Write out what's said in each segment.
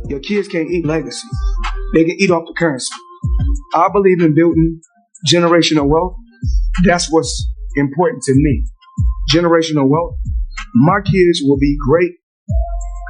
Your kids can't eat legacy. They can eat off the currency. I believe in building generational wealth. That's what's important to me. Generational wealth. My kids will be great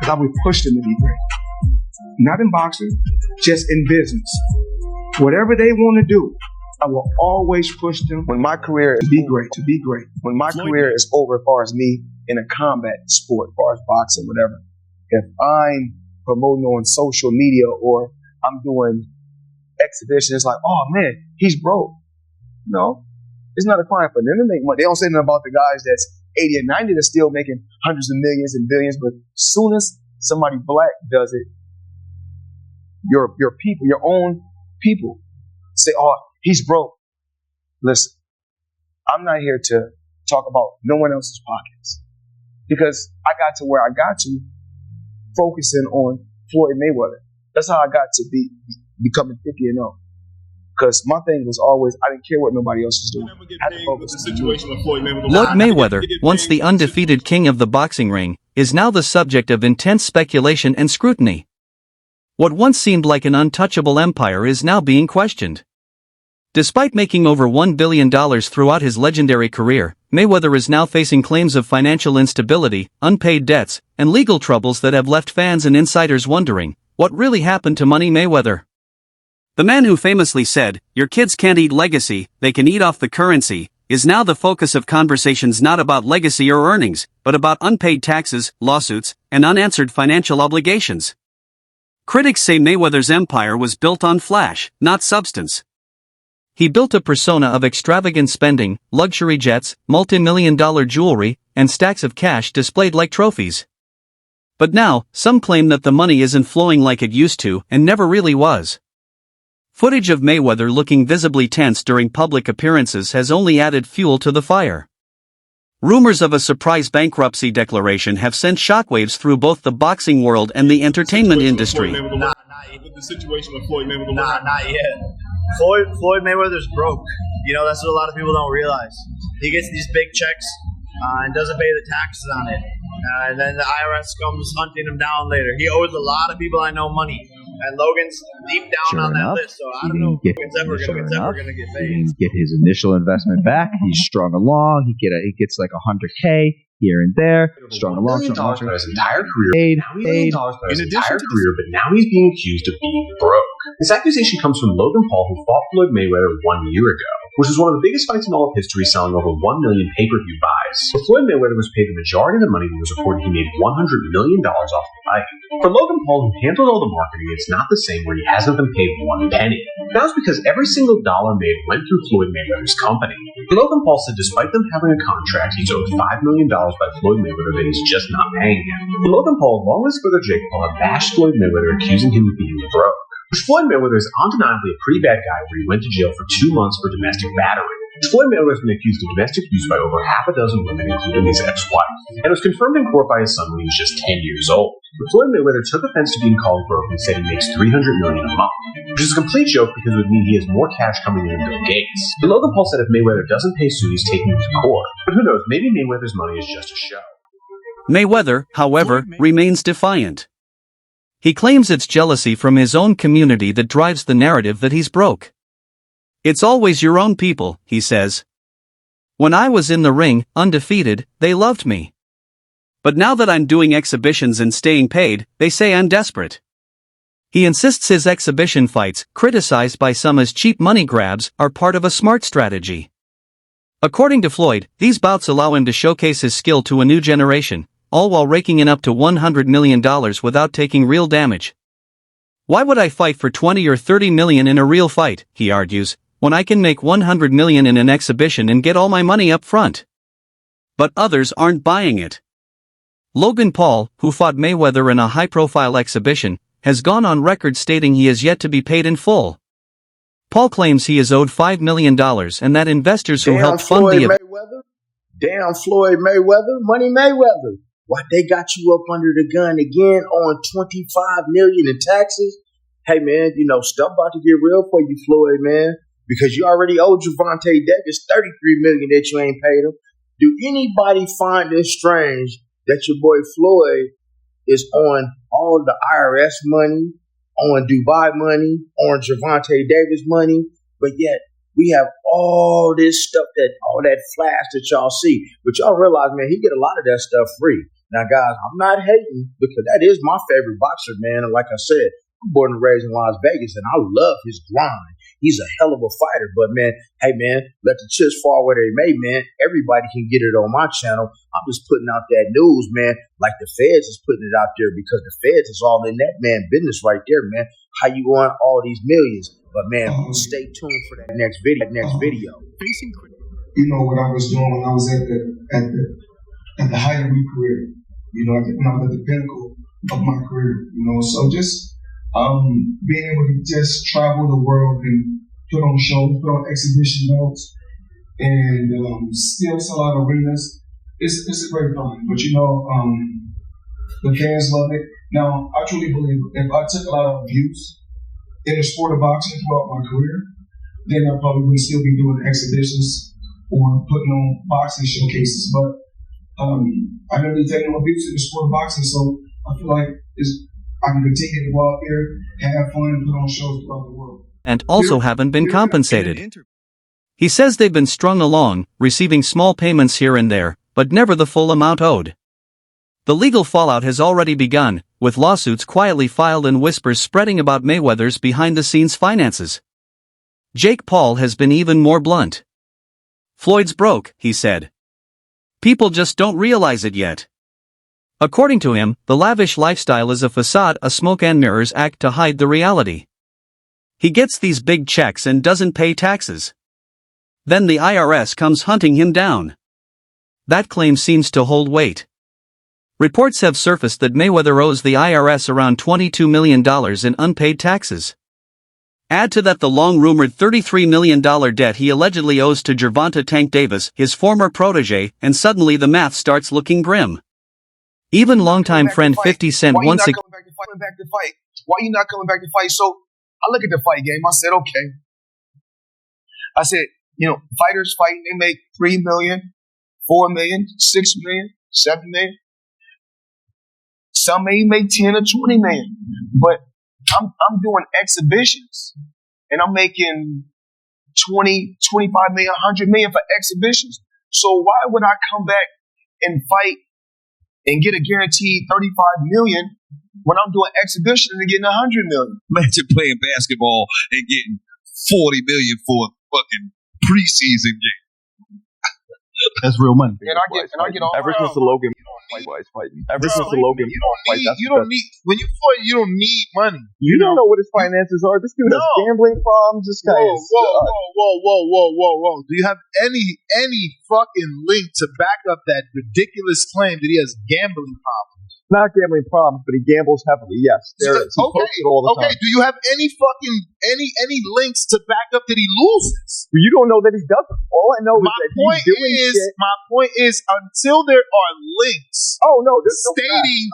because I will push them to be great. Not in boxing, just in business. Whatever they want to do, I will always push them when my career is to be great. When my career is over, as far as me in a combat sport, as far as boxing, whatever, if I'm promoting on social media or I'm doing exhibitions, it's like, oh man, he's broke. No, it's not a crime for them to make money. They don't say nothing about the guys that's 80 and 90 that's still making hundreds of millions and billions, but as soon as somebody black does it, your people, your own people say, oh, he's broke. Listen, I'm not here to talk about no one else's pockets because I got to where I got to focusing on Floyd Mayweather. That's how I got to be becoming 50-0. Because my thing was always, I didn't care what nobody else was doing. I had to focus on Floyd Mayweather, once the undefeated king of the boxing ring, is now the subject of intense speculation and scrutiny. What once seemed like an untouchable empire is now being questioned. Despite making over $1 billion throughout his legendary career, Mayweather is now facing claims of financial instability, unpaid debts, and legal troubles that have left fans and insiders wondering, what really happened to Money Mayweather? The man who famously said, "Your kids can't eat legacy, they can eat off the currency," is now the focus of conversations not about legacy or earnings, but about unpaid taxes, lawsuits, and unanswered financial obligations. Critics say Mayweather's empire was built on flash, not substance. He built a persona of extravagant spending, luxury jets, multi-million-dollar jewelry, and stacks of cash displayed like trophies. But now, some claim that the money isn't flowing like it used to and never really was. Footage of Mayweather looking visibly tense during public appearances has only added fuel to the fire. Rumors of a surprise bankruptcy declaration have sent shockwaves through both the boxing world and the entertainment industry. Not yet. Floyd Mayweather's broke. You know, that's what a lot of people don't realize. He gets these big checks and doesn't pay the taxes on it. And then the IRS comes hunting him down later. He owes a lot of people I know money. And Logan's deep down on that list, so I don't know if Logan's ever going to get paid. He didn't get his initial investment back. He's strung along. He gets like $100K here and there. Strung along. His entire career. But now he's being accused of being broke. This accusation comes from Logan Paul, who fought Floyd Mayweather 1 year ago, which was one of the biggest fights in all of history, selling over 1 million pay-per-view buys. But Floyd Mayweather was paid the majority of the money and was reported he made $100 million off the fight. For Logan Paul, who handled all the marketing, it's not the same where he hasn't been paid one penny. That was because every single dollar made went through Floyd Mayweather's company. Logan Paul said despite them having a contract, he's owed $5 million by Floyd Mayweather that he's just not paying him. Logan Paul, along with his brother Jake Paul, have bashed Floyd Mayweather, accusing him of being broke. Floyd Mayweather is undeniably a pretty bad guy where he went to jail for 2 months for domestic battery. Floyd Mayweather has been accused of domestic abuse by over half a dozen women, including his ex-wife, and was confirmed in court by his son when he was just 10 years old. But Floyd Mayweather took offense to being called broke and said he makes $300 million a month, which is a complete joke because it would mean he has more cash coming in than Bill Gates. But Logan Paul said if Mayweather doesn't pay soon, he's taking him to court. But who knows, maybe Mayweather's money is just a show. Mayweather, however, remains defiant. He claims it's jealousy from his own community that drives the narrative that he's broke. It's always your own people, he says. When I was in the ring, undefeated, they loved me. But now that I'm doing exhibitions and staying paid, they say I'm desperate. He insists his exhibition fights, criticized by some as cheap money grabs, are part of a smart strategy. According to Floyd, these bouts allow him to showcase his skill to a new generation, all while raking in up to $100 million without taking real damage. Why would I fight for 20 or 30 million in a real fight, he argues, when I can make 100 million in an exhibition and get all my money up front? But others aren't buying it. Logan Paul, who fought Mayweather in a high-profile exhibition, has gone on record stating he has yet to be paid in full. Paul claims he is owed $5 million and that investors who helped fund the event. Damn Floyd Mayweather, Money Mayweather. Why they got you up under the gun again on $25 million in taxes? Hey man, you know, stuff about to get real for you, Floyd, man. Because you already owe Gervonta Davis $33 million that you ain't paid him. Do anybody find it strange that your boy Floyd is on all the IRS money, on Dubai money, on Gervonta Davis money, but yet we have all this stuff all that flash that y'all see. But y'all realize, man, he get a lot of that stuff free. Now, guys, I'm not hating because that is my favorite boxer, man. And like I said, I'm born and raised in Las Vegas, and I love his grind. He's a hell of a fighter. But, man, hey, man, let the chips fall where they may, man. Everybody can get it on my channel. I'm just putting out that news, man, like the feds is putting it out there because the feds is all in that, man, business right there, man. How you want all these millions. But, man, stay tuned for that next video. You know what I was doing when I was at the height of my career. You know, when I was at the pinnacle of my career. You know, so just being able to just travel the world and put on shows, put on exhibition notes, and still sell out arenas. It's a great time. But you know, the fans love it. Now, I truly believe if I took a lot of abuse in the sport of boxing throughout my career, then I probably would still be doing exhibitions or putting on boxing showcases. But I never really taken no abuse in the sport of boxing, so I feel like I can continue to go out there, have fun, and put on shows throughout the world. And also haven't been compensated. He says they've been strung along, receiving small payments here and there, but never the full amount owed. The legal fallout has already begun, with lawsuits quietly filed and whispers spreading about Mayweather's behind-the-scenes finances. Jake Paul has been even more blunt. "Floyd's broke," he said. "People just don't realize it yet." According to him, the lavish lifestyle is a facade, a smoke and mirrors act to hide the reality. He gets these big checks and doesn't pay taxes. Then the IRS comes hunting him down. That claim seems to hold weight. Reports have surfaced that Mayweather owes the IRS around $22 million in unpaid taxes. Add to that the long-rumored $33 million debt he allegedly owes to Gervonta Tank Davis, his former protege, and suddenly the math starts looking grim. Even longtime friend 50 Cent once again. Why you not coming back to fight? So I look at the fight game. I said, okay. I said, you know, fighters fighting, they make $3 million, $4 million, $6 million, $7 million. Some may make 10 or 20 million. But I'm doing exhibitions and I'm making 20, 25 million, 100 million for exhibitions. So why would I come back and fight and get a guaranteed 35 million when I'm doing exhibitions and getting 100 million? Imagine playing basketball and getting 40 million for a fucking preseason game. That's real money. And I get all Ever since the Logan fight, You don't need when you fight. You don't need money. You don't know what his finances are. This dude has gambling problems. This guy is. Whoa. Do you have any fucking link to back up that ridiculous claim that he has gambling problems? Not gambling problems, but he gambles heavily. Yes, he posts it all the time. Do you have any fucking any links to back up that he loses? You don't know that he doesn't. All I know is that he's doing shit. My point is, until there are links, stating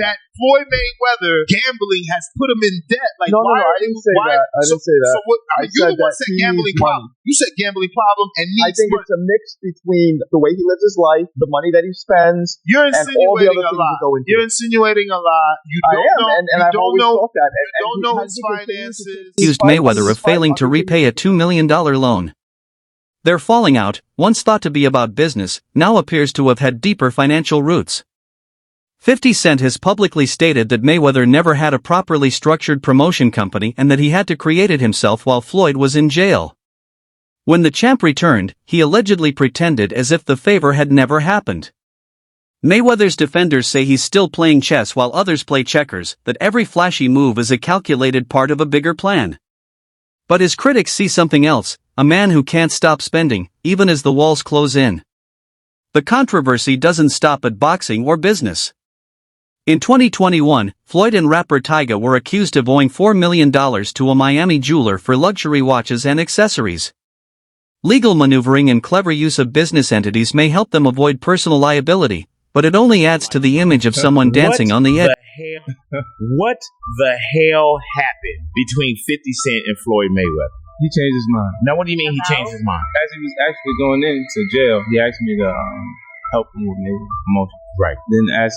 that Floyd Mayweather gambling has put him in debt. Like, no, I didn't say that. I didn't say that. So what, you're the one that said gambling problem. You said gambling problem and needs I think money. It's a mix between the way he lives his life, the money that he spends, you're and all the other things that go into it. You're insinuating a lot. You don't know. And I've always thought that. You don't know his finances. Accused Mayweather of failing to repay a $2 million loan. Their falling out, once thought to be about business, now appears to have had deeper financial roots. 50 Cent has publicly stated that Mayweather never had a properly structured promotion company and that he had to create it himself while Floyd was in jail. When the champ returned, he allegedly pretended as if the favor had never happened. Mayweather's defenders say he's still playing chess while others play checkers, that every flashy move is a calculated part of a bigger plan. But his critics see something else, a man who can't stop spending, even as the walls close in. The controversy doesn't stop at boxing or business. In 2021, Floyd and rapper Tyga were accused of owing $4 million to a Miami jeweler for luxury watches and accessories. Legal maneuvering and clever use of business entities may help them avoid personal liability, but it only adds to the image of someone dancing on the edge. What the hell happened between 50 Cent and Floyd Mayweather? He changed his mind. Now, what do you mean he changed his mind? As he was actually going into jail, he asked me to help him with maybe promotion. Right. Then as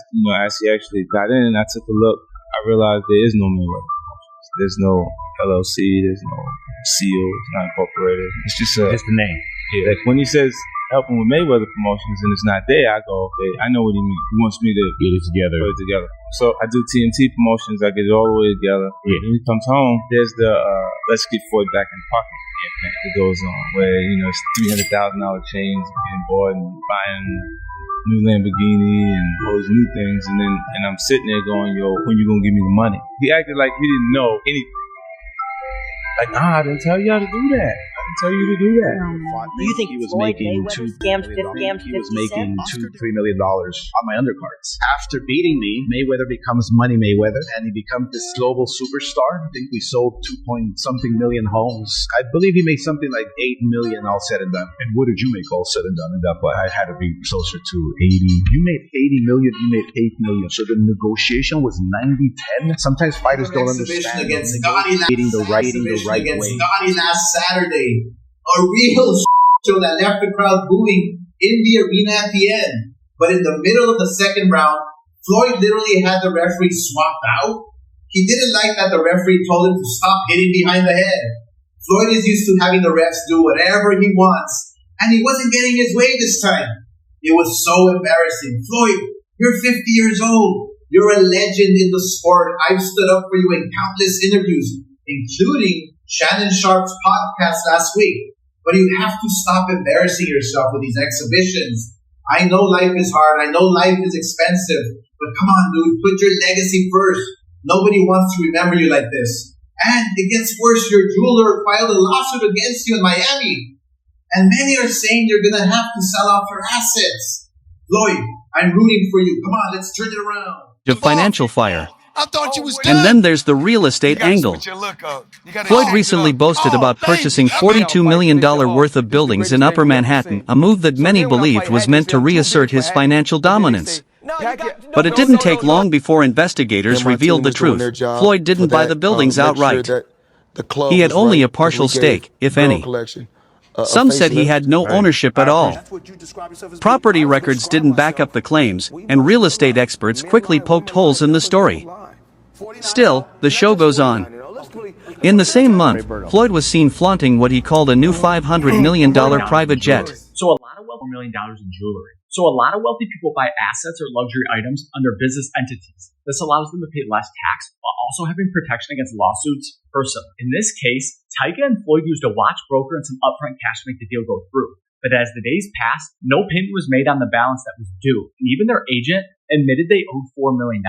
he actually got in, I took a look. I realized there is no Mayweather Promotions. There's no LLC. There's no seal. It's not incorporated. It's just the name. Yeah. Like when he says helping with Mayweather Promotions and it's not there, I go, okay, I know what he means. He wants me to get it together. Put it together. So I do TNT Promotions. I get it all the way together. Yeah. When he comes home, there's the Let's Get Floyd Back in the Pocket campaign that goes on, where it's $300,000 chains getting bought and buying new Lamborghini and all these new things, and I'm sitting there going, yo, when you gonna give me the money? He acted like he didn't know anything. Like, nah, I didn't tell you how to do that. I didn't tell you to do that. Do you think he was making $2-3 million on my undercards? After beating me, Mayweather becomes Money Mayweather, and he becomes this global superstar. I think we sold 2-point-something million homes. I believe he made something like $8 million all said and done. And what did you make all said and done in that? But I had to be closer to 80. You made 80 million. You made 8 million. So the negotiation was 90-10. Sometimes fighters don't understand. Negotiating the right way. Scotty last Saturday, a real show that left the crowd booing in the arena at the end. But in the middle of the second round, Floyd literally had the referee swapped out. He didn't like that the referee told him to stop hitting behind the head. Floyd is used to having the refs do whatever he wants, and he wasn't getting his way this time. It was so embarrassing. Floyd, you're 50 years old. You're a legend in the sport. I've stood up for you in countless interviews, including Shannon Sharp's podcast last week. But you have to stop embarrassing yourself with these exhibitions. I know life is hard. I know life is expensive. But come on, dude. Put your legacy first. Nobody wants to remember you like this. And it gets worse. Your jeweler filed a lawsuit against you in Miami. And many are saying you're going to have to sell off your assets. Lloyd, I'm rooting for you. Come on, let's turn it around. Of financial fire. I thought you was done. And then there's the real estate angle. Floyd recently boasted about purchasing $42 million worth of buildings in Upper Manhattan, a move that many believed was meant to reassert his financial dominance. But it didn't take long before investigators revealed the truth. Floyd didn't buy the buildings outright. He had only a partial stake, if any. Some said he had no ownership at all. Property records didn't back up the claims, and real estate experts quickly poked holes in the story. Still, the show goes on. In the same month, Floyd was seen flaunting what he called a new $500 million private jet. So a lot of wealth, $4 million in jewelry. So a lot of wealthy people buy assets or luxury items under business entities. This allows them to pay less tax while also having protection against lawsuits personally. In this case, Tyga and Floyd used a watch broker and some upfront cash to make the deal go through. But as the days passed, no payment was made on the balance that was due, and even their agent admitted they owed $4 million.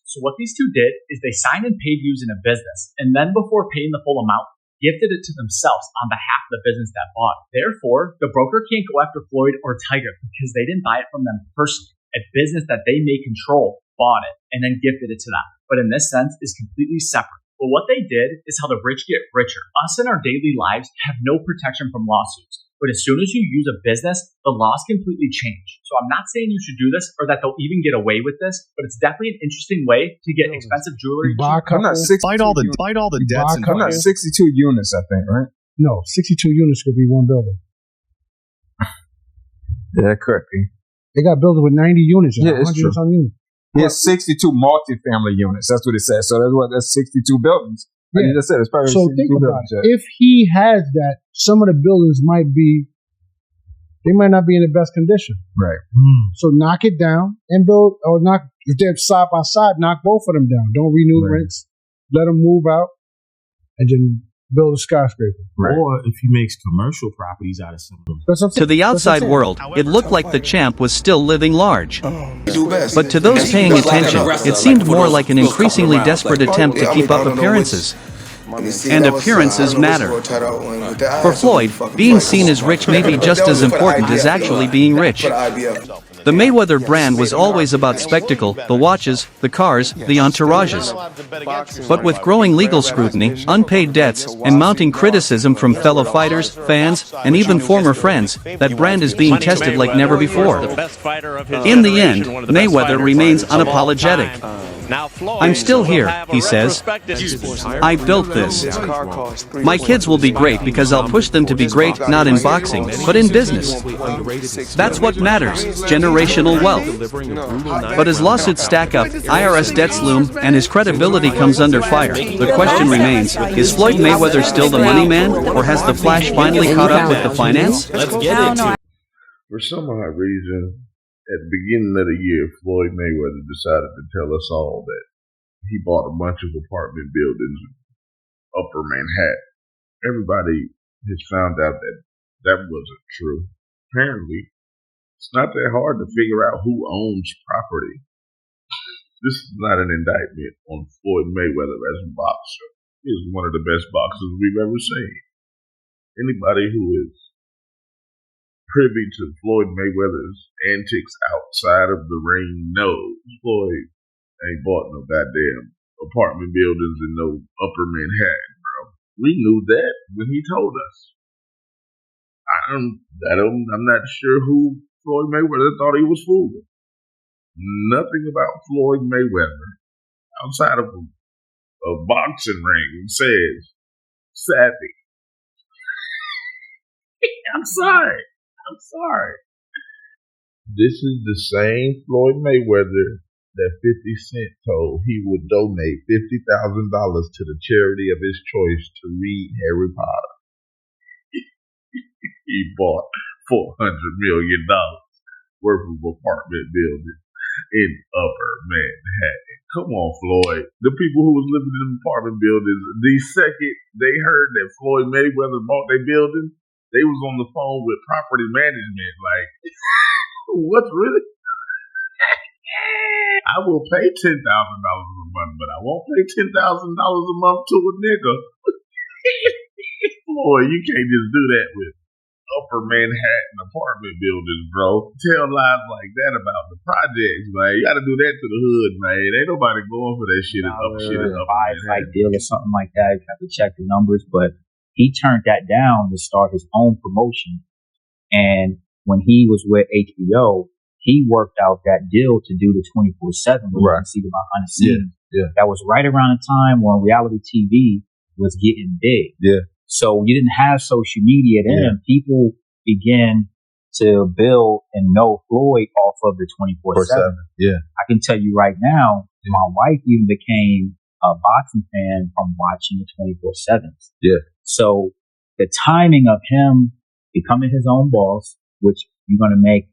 So what these two did is they signed and paid dues in a business, and then before paying the full amount, gifted it to themselves on behalf of the business that bought it. Therefore, the broker can't go after Floyd or Tyga because they didn't buy it from them personally. A business that they may control bought it and then gifted it to them, but in this sense is completely separate. But what they did is how the rich get richer. Us in our daily lives have no protection from lawsuits. But as soon as you use a business, the laws completely change. So I'm not saying you should do this or that they'll even get away with this, but it's definitely an interesting way to get expensive jewelry. I'm not 62. Fight all the debts. I'm not 62 units, I think, right? No, 62 units could be one building. Yeah, correct. They got buildings with 90 units and 100 true. some units. There's 62 multifamily units. That's what it says. So that's 62 buildings. Yeah. I mean, that's it. It's probably So 62 think about buildings. it. If he has that, some of the buildings might not be in the best condition. Right. So knock it down and build, or knock, if they're side by side, knock both of them down. Don't renew rents. Let them move out and then build a skyscraper. Right. Or if he makes commercial properties out of some of them. To the outside world, it looked like the champ was still living large. But to those paying attention, it seemed more like an increasingly desperate attempt to keep up appearances. And appearances matter. For Floyd, being seen as rich may be just as important as actually being rich. The Mayweather brand was always about spectacle, the watches, the cars, the entourages. But with growing legal scrutiny, unpaid debts, and mounting criticism from fellow fighters, fans, and even former friends, that brand is being tested like never before. In the end, Mayweather remains unapologetic. I'm still here, he says. I built this. My kids will be great because I'll push them to be great not in boxing, but in business. That's what matters, generational wealth. But as lawsuits stack up, IRS debts loom, and his credibility comes under fire. The question remains, is Floyd Mayweather still the money man, or has the flash finally caught up with the finance? Let's get it. For some odd reason, at the beginning of the year, Floyd Mayweather decided to tell us all that he bought a bunch of apartment buildings in Upper Manhattan. Everybody has found out that that wasn't true. Apparently, it's not that hard to figure out who owns property. This is not an indictment on Floyd Mayweather as a boxer. He is one of the best boxers we've ever seen. Anybody who is privy to Floyd Mayweather's antics outside of the ring knows Floyd ain't bought no goddamn apartment buildings in no Upper Manhattan, bro. We knew that when he told us. I'm not sure who Floyd Mayweather thought he was fooling. Nothing about Floyd Mayweather outside of a boxing ring says savvy. I'm sorry. This is the same Floyd Mayweather that 50 Cent told he would donate $50,000 to the charity of his choice to read Harry Potter. He bought $400 million worth of apartment buildings in Upper Manhattan. Come on, Floyd. The people who was living in apartment buildings, the second they heard that Floyd Mayweather bought their building, they was on the phone with property management. Like, what's really? I will pay $10,000 a month, but I won't pay $10,000 a month to a nigga. Floyd, you can't just do that with Upper Manhattan apartment buildings, bro. Tell lies like that about the projects, man. You gotta do that to the hood, man. Ain't nobody going for that shit in Upper Fight deal or something like that. You have to check the numbers, but he turned that down to start his own promotion. And when he was with HBO, he worked out that deal to do the 24/7 where you can see the behind the scenes. Yeah. That was right around the time when reality TV was getting big. Yeah. So you didn't have social media then. People began to build and know Floyd off of the 24/7. Yeah. I can tell you right now, my wife even became a boxing fan from watching the 24/7s. Yeah. So the timing of him becoming his own boss, which you're going to make